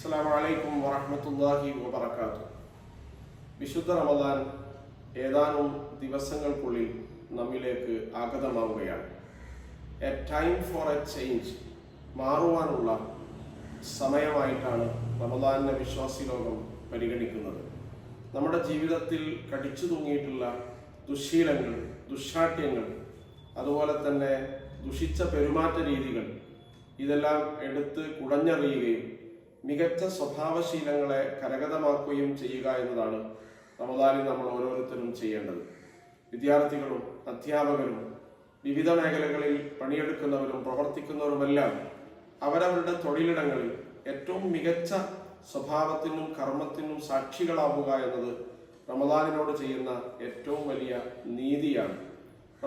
അസ്സലാമു അലൈക്കും വറഹ്മത്തുള്ളാഹി വബറകാതുഹു. വിശുദ്ധ റമദാൻ ഏതാനും ദിവസങ്ങൾക്കുള്ളിൽ നമ്മിലേക്ക് ആഗതമാവുകയാണ്. A time for a change, മാറുവാനുള്ള സമയമായിട്ടാണ് റമദാനിനെ വിശ്വാസി ലോകം പരിഗണിക്കുന്നത്. നമ്മുടെ ജീവിതത്തിൽ കടിച്ചു തൂങ്ങിയിട്ടുള്ള ദുശ്ശീലങ്ങൾ, ദുശ്ശാഠ്യങ്ങൾ, അതുപോലെ തന്നെ ദുഷിച്ച പെരുമാറ്റ രീതികൾ, ഇതെല്ലാം എടുത്ത് കുടഞ്ഞറിയുകയും മികച്ച സ്വഭാവശീലങ്ങളെ കരഗതമാക്കുകയും ചെയ്യുക എന്നതാണ് റമദാനിൽ നമ്മൾ ഓരോരുത്തരും ചെയ്യേണ്ടത്. വിദ്യാർത്ഥികളും അധ്യാപകരും വിവിധ മേഖലകളിൽ പണിയെടുക്കുന്നവരും പ്രവർത്തിക്കുന്നവരുമെല്ലാം അവരവരുടെ തൊഴിലിടങ്ങളിൽ ഏറ്റവും മികച്ച സ്വഭാവത്തിനും കർമ്മത്തിനും സാക്ഷികളാവുക എന്നത് റമദാനിനോട് ചെയ്യുന്ന ഏറ്റവും വലിയ നീതിയാണ്.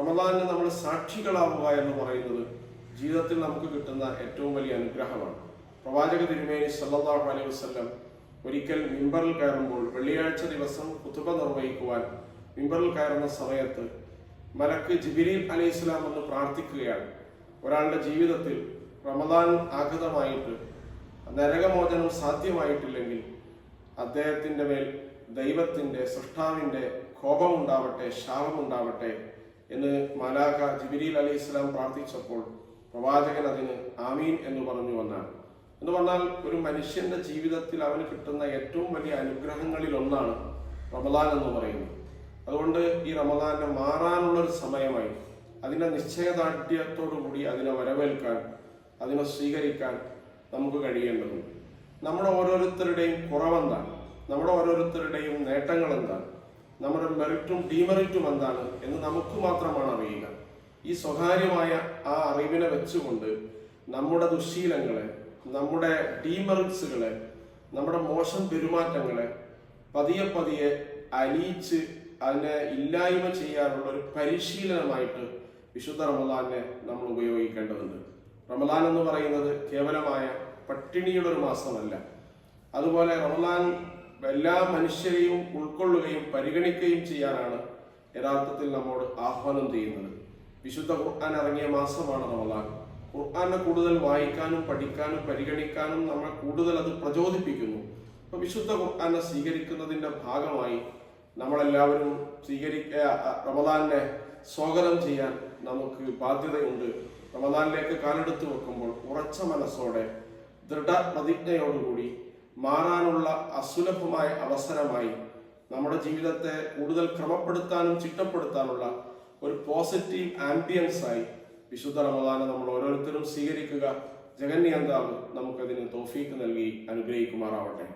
റമദാനിന് നമ്മൾ സാക്ഷികളാവുക എന്ന് പറയുന്നത് ജീവിതത്തിൽ നമുക്ക് കിട്ടുന്ന ഏറ്റവും വലിയ അനുഗ്രഹമാണ്. പ്രവാചക തിരുമേനി സല്ലല്ലാഹു അലൈഹി വസല്ലം ഒരിക്കൽ മിമ്പറിൽ കയറുമ്പോൾ, വെള്ളിയാഴ്ച ദിവസം ഖുതുബ നിർവഹിക്കുവാൻ മിമ്പറിൽ കയറുന്ന സമയത്ത് മലക്ക് ജിബ്രീൽ അലൈഹിസ്സലാം എന്ന് പ്രാർത്ഥിക്കുകയാണ്. ഒരാളുടെ ജീവിതത്തിൽ റമദാൻ ആഗതമായിട്ട് നരകമോചനം സാധ്യമായിട്ടില്ലെങ്കിൽ അദ്ദേഹത്തിൻ്റെ മേൽ ദൈവത്തിൻ്റെ, സൃഷ്ടാവിൻ്റെ കോപമുണ്ടാവട്ടെ, ശാപമുണ്ടാവട്ടെ എന്ന് മലാക ജിബ്രീൽ അലൈഹിസ്സലാം പ്രാർത്ഥിച്ചപ്പോൾ പ്രവാചകൻ അതിന് ആമീൻ എന്ന് പറഞ്ഞു വന്നാണ്. എന്ന് പറഞ്ഞാൽ ഒരു മനുഷ്യന്റെ ജീവിതത്തിൽ അവന് കിട്ടുന്ന ഏറ്റവും വലിയ അനുഗ്രഹങ്ങളിൽ ഒന്നാണ് റമദാൻ എന്ന് പറയുന്നത്. അതുകൊണ്ട് ഈ റമദാനെ മാറാനുള്ളൊരു സമയമായി അതിൻ്റെ നിശ്ചയദാർഢ്യത്തോടു കൂടി അതിനെ വരവേൽക്കാൻ, അതിനെ സ്വീകരിക്കാൻ നമുക്ക് കഴിയേണ്ടതുണ്ട്. നമ്മുടെ ഓരോരുത്തരുടെയും കുറവെന്താണ്, നമ്മുടെ ഓരോരുത്തരുടെയും നേട്ടങ്ങൾ എന്താണ്, നമ്മുടെ മെറിറ്റും ഡീമെറിറ്റും എന്താണ് എന്ന് നമുക്ക് മാത്രമാണ് അറിയുക. ഈ സ്വകാര്യമായ ആ അറിവിനെ വെച്ചുകൊണ്ട് നമ്മുടെ ദുശ്ശീലങ്ങളെ, നമ്മുടെ ഡീമെറിറ്റ്സുകളെ, നമ്മുടെ മോശം പെരുമാറ്റങ്ങളെ പതിയെ പതിയെ അലിയിച്ച് അതിനെ ഇല്ലായ്മ ചെയ്യാനുള്ള ഒരു പരിശീലനമായിട്ട് വിശുദ്ധ റമദാനെ നമ്മൾ ഉപയോഗിക്കേണ്ടതുണ്ട്. റമദാൻ എന്ന് പറയുന്നത് കേവലമായ പട്ടിണിയുടെ ഒരു മാസമല്ല. അതുപോലെ റമദാൻ എല്ലാ മനുഷ്യരെയും ഉൾക്കൊള്ളുകയും പരിഗണിക്കുകയും ചെയ്യാനാണ് യഥാർത്ഥത്തിൽ നമ്മോട് ആഹ്വാനം ചെയ്യുന്നത്. വിശുദ്ധ ഖുർആൻ ഇറങ്ങിയ മാസമാണ് റമദാൻ. ഖുർആനെ കൂടുതൽ വായിക്കാനും പഠിക്കാനും പരിഗണിക്കാനും നമ്മൾ കൂടുതൽ അത് പ്രചോദിപ്പിക്കുന്നു. അപ്പൊ വിശുദ്ധ ഖുർആനെ സ്വീകരിക്കുന്നതിന്റെ ഭാഗമായി നമ്മളെല്ലാവരും റമദാനെ സ്വാഗതം ചെയ്യാൻ നമുക്ക് ബാധ്യതയുണ്ട്. റമദാനിലേക്ക് കാലെടുത്ത് വെക്കുമ്പോൾ ഉറച്ച മനസ്സോടെ, ദൃഢപ്രതിജ്ഞയോടുകൂടി മാറാനുള്ള അസുലഭമായ അവസരമായി നമ്മുടെ ജീവിതത്തെ കൂടുതൽ ക്രമപ്പെടുത്താനും ചിട്ടപ്പെടുത്താനുള്ള ഒരു പോസിറ്റീവ് ആംബിയൻസായി വിശുദ്ധ റമദാനെ നമ്മൾ ഓരോരുത്തരും സ്വീകരിക്കുക. ജഗന്നിയന്താവ് നമുക്കതിന് തൗഫീഖ് നൽകി അനുഗ്രഹിക്കുമാറാവട്ടെ.